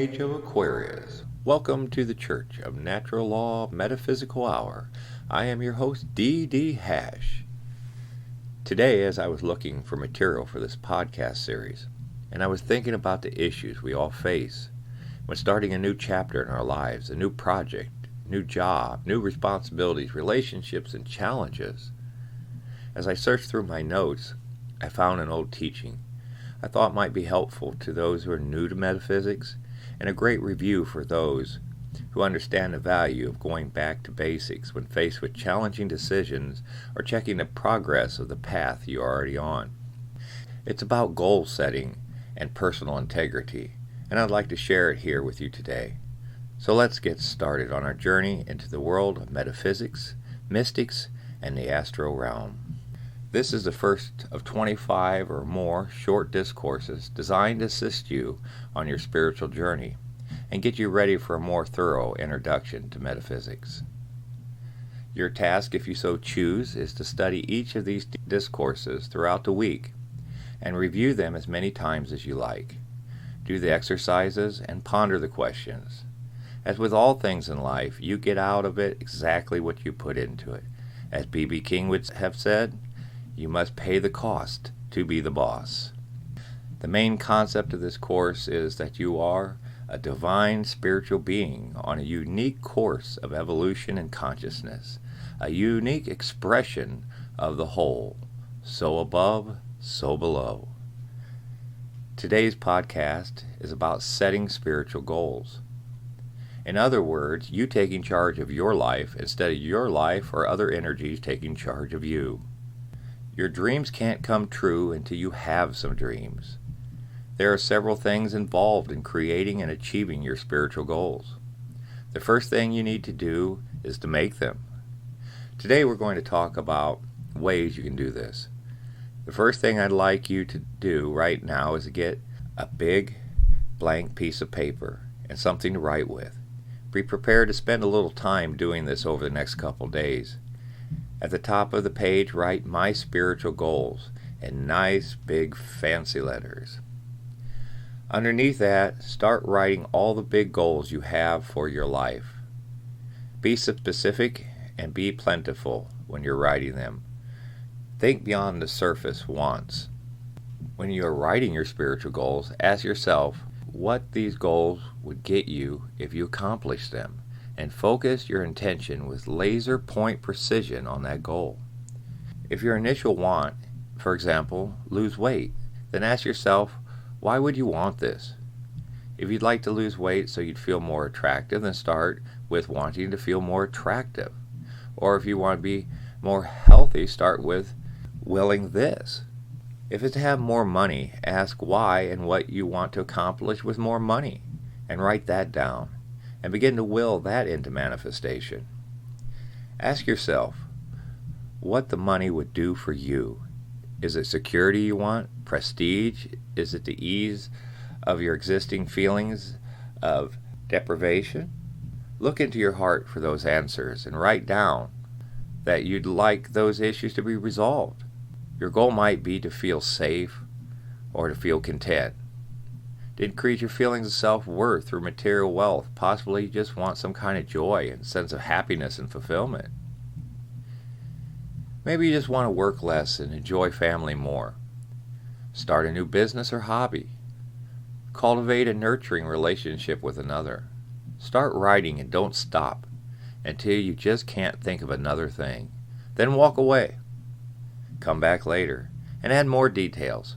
Age of Aquarius. Welcome to the Church of Natural Law Metaphysical Hour. I am your host, D.D. Hash. Today, as I was looking for material for this podcast series, and I was thinking about the issues we all face when starting a new chapter in our lives, a new project, new job, new responsibilities, relationships, and challenges. As I searched through my notes, I found an old teaching I thought might be helpful to those who are new to metaphysics, and a great review for those who understand the value of going back to basics when faced with challenging decisions or checking the progress of the path you're already on. It's about goal setting and personal integrity, and I'd like to share it here with you today. So let's get started on our journey into the world of metaphysics, mystics, and the astral realm. This is the first of 25 or more short discourses designed to assist you on your spiritual journey and get you ready for a more thorough introduction to metaphysics. Your task, if you so choose, is to study each of these discourses throughout the week and review them as many times as you like. Do the exercises and ponder the questions. As with all things in life, you get out of it exactly what you put into it. As B.B. King would have said, you must pay the cost to be the boss. The main concept of this course is that you are a divine spiritual being on a unique course of evolution and consciousness, a unique expression of the whole, so above, so below. Today's podcast is about setting spiritual goals. In other words, you taking charge of your life instead of your life or other energies taking charge of you. Your dreams can't come true until you have some dreams. There are several things involved in creating and achieving your spiritual goals. The first thing you need to do is to make them. Today we're going to talk about ways you can do this. The first thing I'd like you to do right now is to get a big blank piece of paper and something to write with. Be prepared to spend a little time doing this over the next couple days. At the top of the page, write "My Spiritual Goals" in nice, big, fancy letters. Underneath that, start writing all the big goals you have for your life. Be specific and be plentiful when you're writing them. Think beyond the surface wants. When you are writing your spiritual goals, ask yourself what these goals would get you if you accomplish them, and focus your intention with laser point precision on that goal. If your initial want, for example, lose weight, then ask yourself, why would you want this? If you'd like to lose weight so you'd feel more attractive, then start with wanting to feel more attractive. Or if you want to be more healthy, start with willing this. If it's to have more money, ask why and what you want to accomplish with more money, and write that down, and begin to will that into manifestation. Ask yourself what the money would do for you. Is it security you want? Prestige? Is it the ease of your existing feelings of deprivation? Look into your heart for those answers and write down that you'd like those issues to be resolved. Your goal might be to feel safe or to feel content. To increase your feelings of self-worth through material wealth. Possibly you just want some kind of joy and sense of happiness and fulfillment. Maybe you just want to work less and enjoy family more. Start a new business or hobby. Cultivate a nurturing relationship with another. Start writing and don't stop until you just can't think of another thing. Then walk away. Come back later and add more details.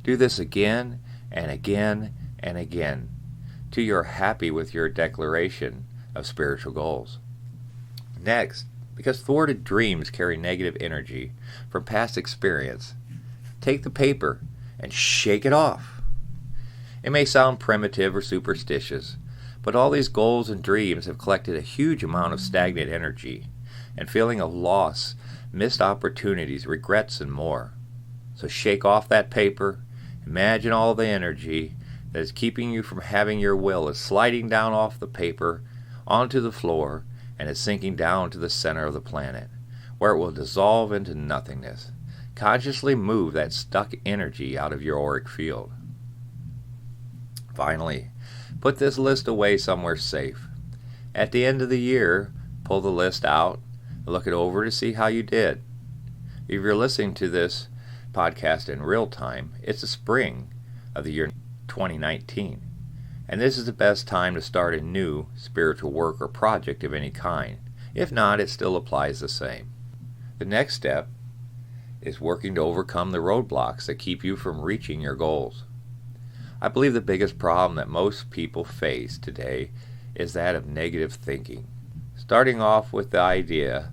Do this again and again and again till you're happy with your declaration of spiritual goals. Next, because thwarted dreams carry negative energy from past experience, take the paper and shake it off. It may sound primitive or superstitious, but all these goals and dreams have collected a huge amount of stagnant energy and feeling of loss, missed opportunities, regrets, and more. So shake off that paper. Imagine all the energy that is keeping you from having your will is sliding down off the paper onto the floor and is sinking down to the center of the planet, where it will dissolve into nothingness. Consciously move that stuck energy out of your auric field. Finally, Put this list away somewhere safe. At the end of the year, pull the list out, look it over to see how you did. If you're listening to this podcast in real time, it's the spring of the year 2019. And this is the best time to start a new spiritual work or project of any kind. If not, it still applies the same. The next step is working to overcome the roadblocks that keep you from reaching your goals. I believe the biggest problem that most people face today is that of negative thinking. Starting off with the idea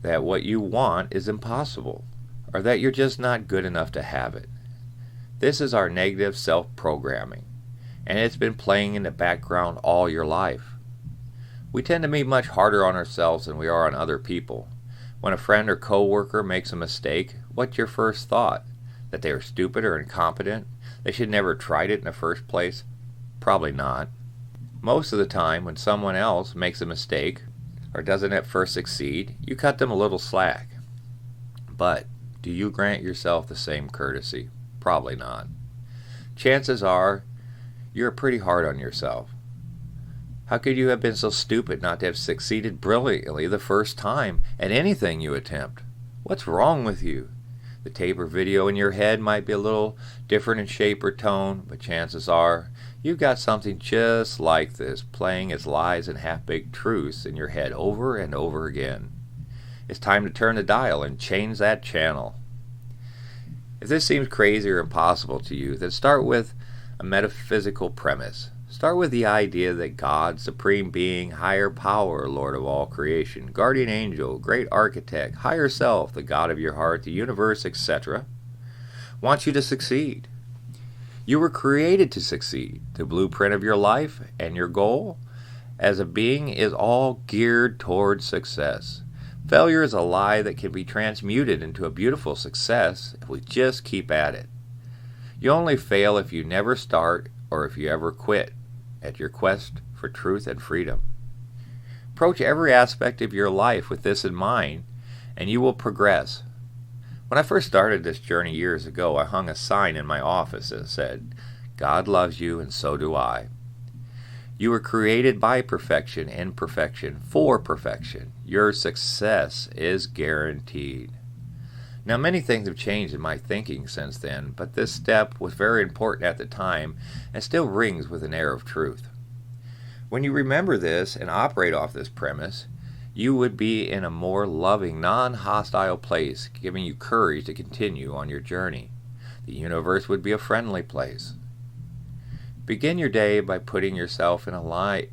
that what you want is impossible, or that you're just not good enough to have it. This is our negative self-programming, and it's been playing in the background all your life. We tend to be much harder on ourselves than we are on other people. When a friend or coworker makes a mistake, what's your first thought? That they are stupid or incompetent? They should never have tried it in the first place? Probably not. Most of the time, when someone else makes a mistake or doesn't at first succeed, you cut them a little slack. But do you grant yourself the same courtesy? Probably not. Chances are you're pretty hard on yourself. How could you have been so stupid not to have succeeded brilliantly the first time at anything you attempt? What's wrong with you? The tape or video in your head might be a little different in shape or tone, but chances are you've got something just like this playing its lies and half-baked truths in your head over and over again. It's time to turn the dial and change that channel. If this seems crazy or impossible to you, then start with a metaphysical premise. Start with the idea that God, Supreme Being, Higher Power, Lord of all creation, Guardian Angel, Great Architect, Higher Self, the God of your heart, the universe, etc., wants you to succeed. You were created to succeed. The blueprint of your life and your goal as a being is all geared toward success. Failure is a lie that can be transmuted into a beautiful success if we just keep at it. You only fail if you never start or if you ever quit at your quest for truth and freedom. Approach every aspect of your life with this in mind, and you will progress. When I first started this journey years ago, I hung a sign in my office that said, "God loves you and so do I." You were created by perfection and perfection for perfection. Your success is guaranteed. Now, many things have changed in my thinking since then, but this step was very important at the time and still rings with an air of truth. When you remember this and operate off this premise, you would be in a more loving, non-hostile place, giving you courage to continue on your journey. The universe would be a friendly place. Begin your day by putting yourself in a light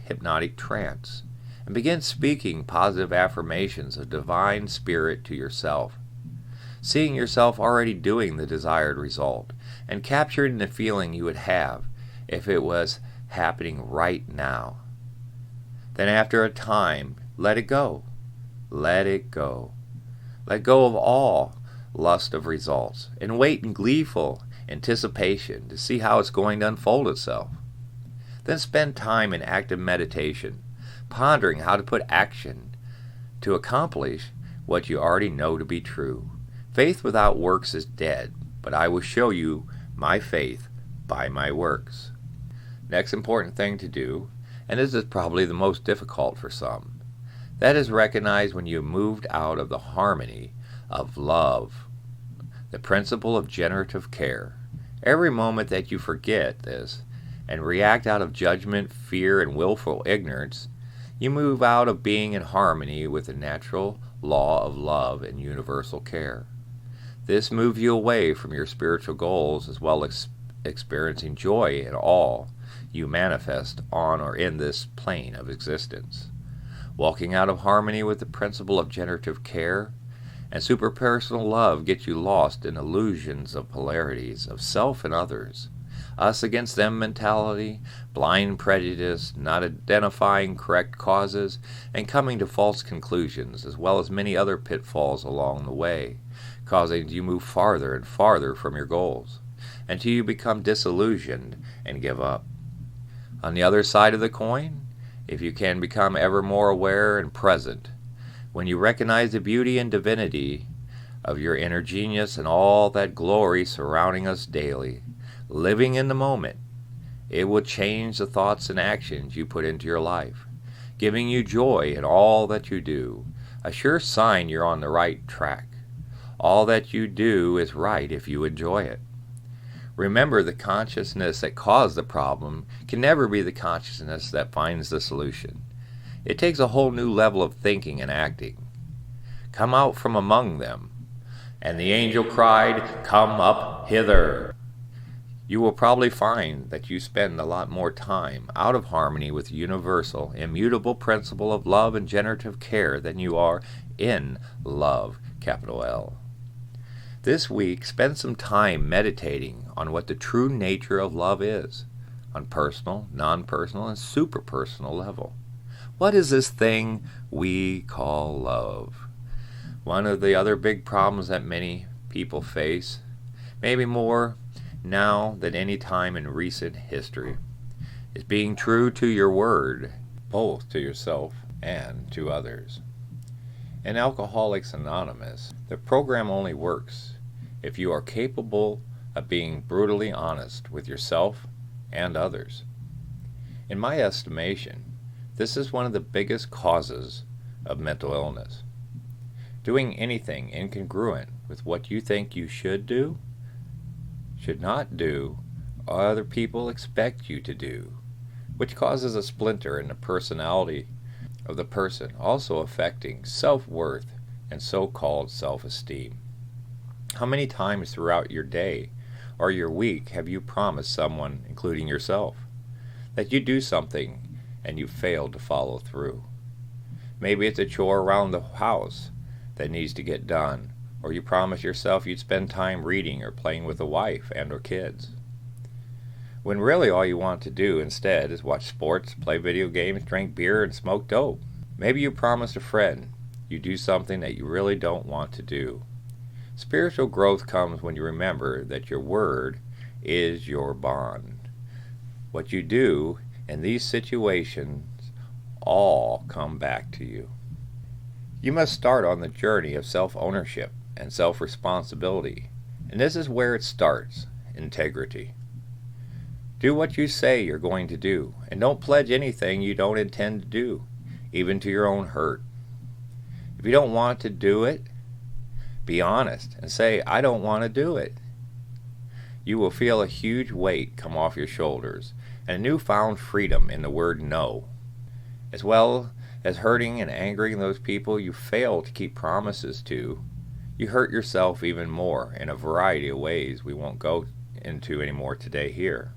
hypnotic trance, and begin speaking positive affirmations of divine spirit to yourself, seeing yourself already doing the desired result, and capturing the feeling you would have if it was happening right now. Then after a time, let it go. Let it go. Let go of all lust of results, and wait in gleeful anticipation to see how it's going to unfold itself. Then spend time in active meditation, pondering how to put action to accomplish what you already know to be true. Faith without works is dead, but I will show you my faith by my works. Next important thing to do, and this is probably the most difficult for some, that is recognize when you have moved out of the harmony of love, the principle of generative care. Every moment that you forget this and react out of judgment, fear, and willful ignorance, you move out of being in harmony with the natural law of love and universal care. This moves you away from your spiritual goals as well as experiencing joy in all you manifest on or in this plane of existence. Walking out of harmony with the principle of generative care and superpersonal love gets you lost in illusions of polarities of self and others, us against them mentality, blind prejudice, not identifying correct causes, and coming to false conclusions, as well as many other pitfalls along the way, causing you move farther and farther from your goals, until you become disillusioned and give up. On the other side of the coin, if you can become ever more aware and present, when you recognize the beauty and divinity of your inner genius and all that glory surrounding us daily, living in the moment, It will change the thoughts and actions you put into your life, giving you joy in all that you do, a sure sign you're on the right track. All that you do is right if you enjoy it. Remember, the consciousness that caused the problem can never be the consciousness that finds the solution. It takes a whole new level of thinking and acting. Come out from among them. And the angel cried, "Come up hither." You will probably find that you spend a lot more time out of harmony with the universal, immutable principle of love and generative care than you are in love, capital L. This week, spend some time meditating on what the true nature of love is, on personal, non-personal, and super-personal level. What is this thing we call love? One of the other big problems that many people face, maybe more now than any time in recent history, is being true to your word, both to yourself and to others. In Alcoholics Anonymous, the program only works if you are capable of being brutally honest with yourself and others. In my estimation, this is one of the biggest causes of mental illness. Doing anything incongruent with what you think you should do, should not do, or other people expect you to do, which causes a splinter in the personality of the person, also affecting self-worth and so-called self-esteem. How many times throughout your day or your week have you promised someone, including yourself, that you do something and you failed to follow through? Maybe it's a chore around the house that needs to get done, or you promised yourself you'd spend time reading or playing with a wife and or kids, when really all you want to do instead is watch sports, play video games, drink beer, and smoke dope. Maybe you promised a friend you do something that you really don't want to do. Spiritual growth comes when you remember that your word is your bond. What you do in these situations all come back to you. You must start on the journey of self-ownership and self-responsibility, and this is where it starts: integrity. Do what you say you're going to do, and don't pledge anything you don't intend to do, even to your own hurt. If you don't want to do it, be honest and say, "I don't want to do it." You will feel a huge weight come off your shoulders and a newfound freedom in the word no. As well as hurting and angering those people you fail to keep promises to, you hurt yourself even more in a variety of ways we won't go into anymore today here.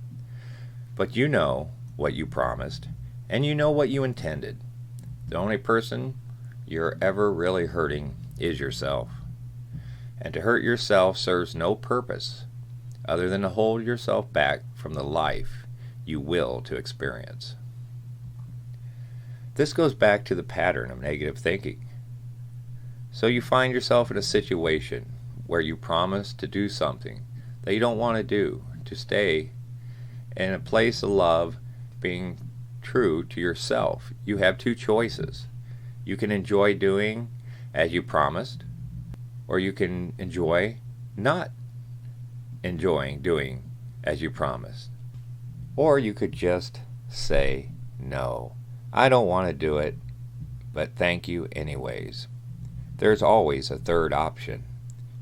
But you know what you promised, and you know what you intended. The only person you're ever really hurting is yourself. And to hurt yourself serves no purpose other than to hold yourself back from the life you will to experience. This goes back to the pattern of negative thinking. So you find yourself in a situation where you promise to do something that you don't want to do, to stay in a place of love, being true to yourself. You have two choices. You can enjoy doing as you promised, or you can enjoy not enjoying doing as you promised. Or you could just say, "No, I don't want to do it, but thank you anyways." There's always a third option.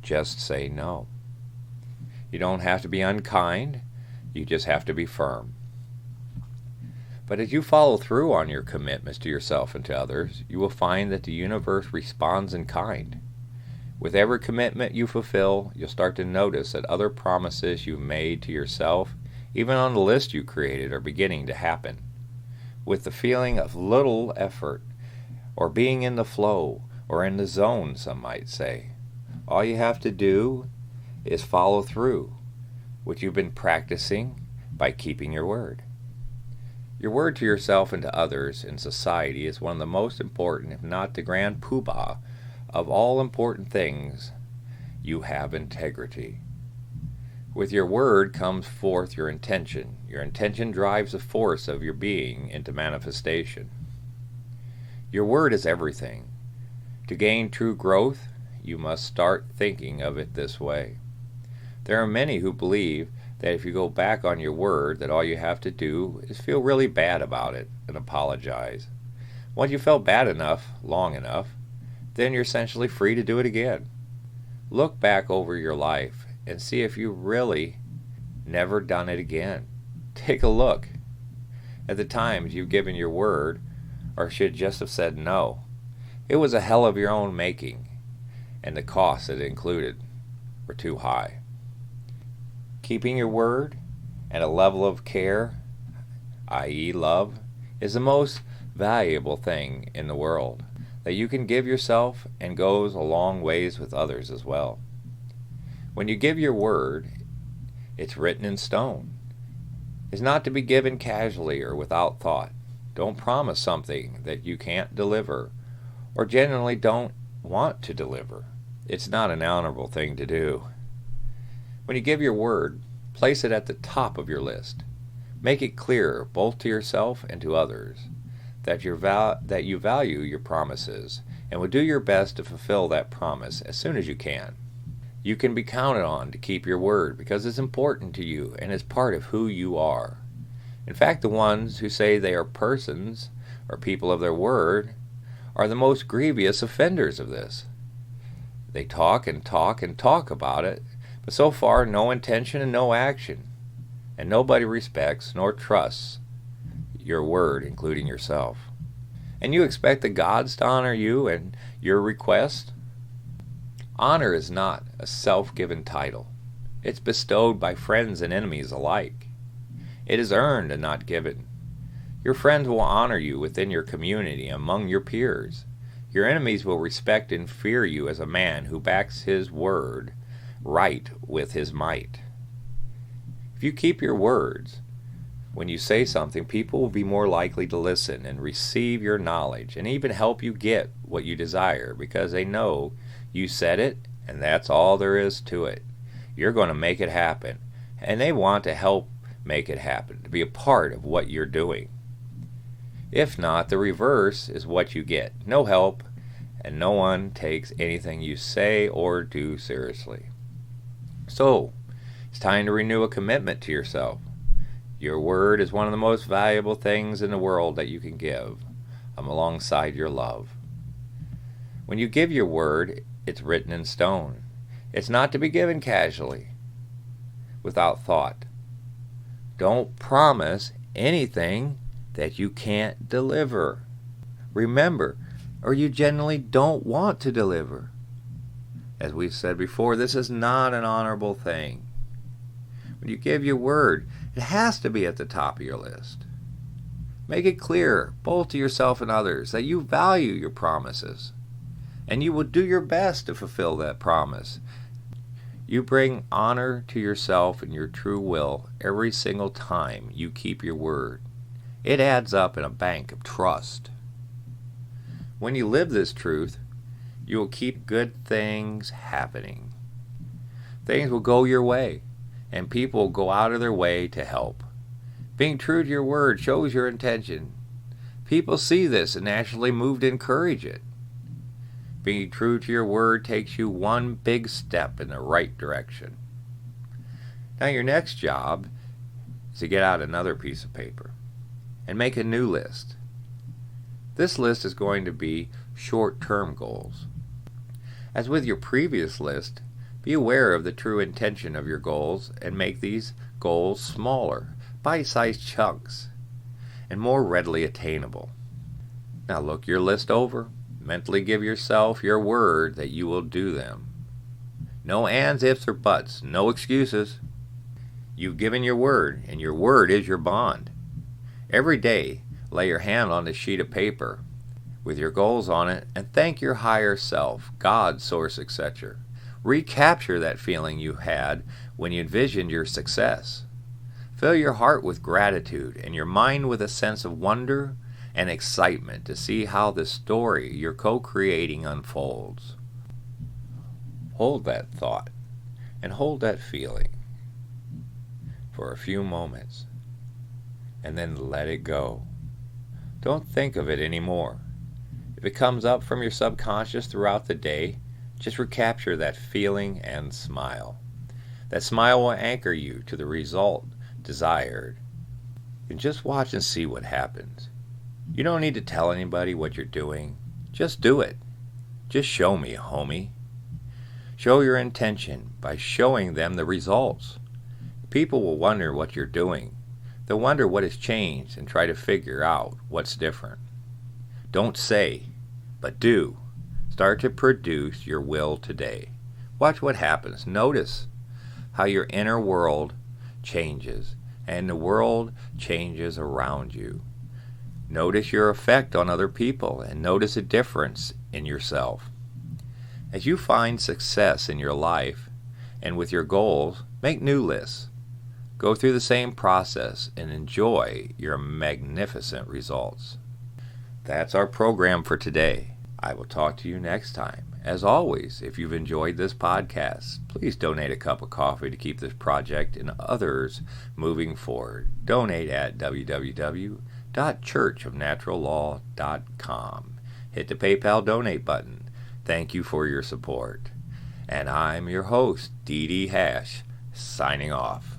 Just say no. You don't have to be unkind, you just have to be firm. But as you follow through on your commitments to yourself and to others, you will find that the universe responds in kind. With every commitment you fulfill, you'll start to notice that other promises you made to yourself, even on the list you created, are beginning to happen. With the feeling of little effort, or being in the flow, or in the zone, some might say. All you have to do is follow through, which you've been practicing by keeping your word. Your word to yourself and to others in society is one of the most important, if not the grand poobah, of all important things. You have integrity. With your word comes forth your intention. Your intention drives the force of your being into manifestation. Your word is everything. To gain true growth, you must start thinking of it this way. There are many who believe that if you go back on your word, that all you have to do is feel really bad about it and apologize. Once you felt bad enough, long enough, then you're essentially free to do it again. Look back over your life and see if you really never done it again. Take a look at the times you've given your word or should just have said no. It was a hell of your own making, and the costs it included were too high. Keeping your word and a level of care, i.e. love, is the most valuable thing in the world that you can give yourself, and goes a long ways with others as well. When you give your word, it's written in stone. It's not to be given casually or without thought. Don't promise something that you can't deliver or genuinely don't want to deliver. It's not an honorable thing to do. When you give your word, place it at the top of your list. Make it clear, both to yourself and to others, that you value your promises and will do your best to fulfill that promise as soon as you can. You can be counted on to keep your word because it's important to you and is part of who you are. In fact, the ones who say they are persons or people of their word are the most grievous offenders of this. They talk and talk and talk about it, but so far no intention and no action, and nobody respects nor trusts your word, including yourself. And you expect the gods to honor you and your request? Honor is not a self-given title. It's bestowed by friends and enemies alike. It is earned and not given. Your friends will honor you within your community, among your peers. Your enemies will respect and fear you as a man who backs his word right with his might. If you keep your words, when you say something, people will be more likely to listen and receive your knowledge and even help you get what you desire because they know you said it and that's all there is to it. You're going to make it happen, and they want to help make it happen, to be a part of what you're doing. If not, the reverse is what you get. No help, and no one takes anything you say or do seriously. So, it's time to renew a commitment to yourself. Your word is one of the most valuable things in the world that you can give, alongside your love. When you give your word, it's written in stone. It's not to be given casually, without thought. Don't promise anything that you can't deliver. Remember, or you generally don't want to deliver. As we've said before, this is not an honorable thing. When you give your word, it has to be at the top of your list. Make it clear, both to yourself and others, that you value your promises, and you will do your best to fulfill that promise. You bring honor to yourself and your true will every single time you keep your word. It adds up in a bank of trust. When you live this truth, you will keep good things happening. Things will go your way, and people will go out of their way to help. Being true to your word shows your intention. People see this and naturally move to encourage it. Being true to your word takes you one big step in the right direction. Now your next job is to get out another piece of paper and make a new list. This list is going to be short-term goals. As with your previous list, be aware of the true intention of your goals and make these goals smaller, bite-sized chunks, and more readily attainable. Now look your list over. Mentally give yourself your word that you will do them. No ands, ifs, or buts. No excuses. You've given your word, and your word is your bond. Every day, lay your hand on this sheet of paper with your goals on it and thank your higher self, God, source, etc. Recapture that feeling you had when you envisioned your success. Fill your heart with gratitude and your mind with a sense of wonder and excitement to see how the story you're co-creating unfolds. Hold that thought and hold that feeling for a few moments and then let it go. Don't think of it anymore. If it comes up from your subconscious throughout the day, just recapture that feeling and smile. That smile will anchor you to the result desired. And just watch and see what happens. You don't need to tell anybody what you're doing. Just do it. Just show me, homie. Show your intention by showing them the results. People will wonder what you're doing. They'll wonder what has changed and try to figure out what's different. Don't say, but do. Start to produce your will today. Watch what happens. Notice how your inner world changes and the world changes around you. Notice your effect on other people and notice a difference in yourself. As you find success in your life and with your goals, make new lists. Go through the same process and enjoy your magnificent results. That's our program for today. I will talk to you next time. As always, if you've enjoyed this podcast, please donate a cup of coffee to keep this project and others moving forward. Donate at www.churchofnaturallaw.com. Hit the PayPal donate button. Thank you for your support. And I'm your host, D.D. Hash, signing off.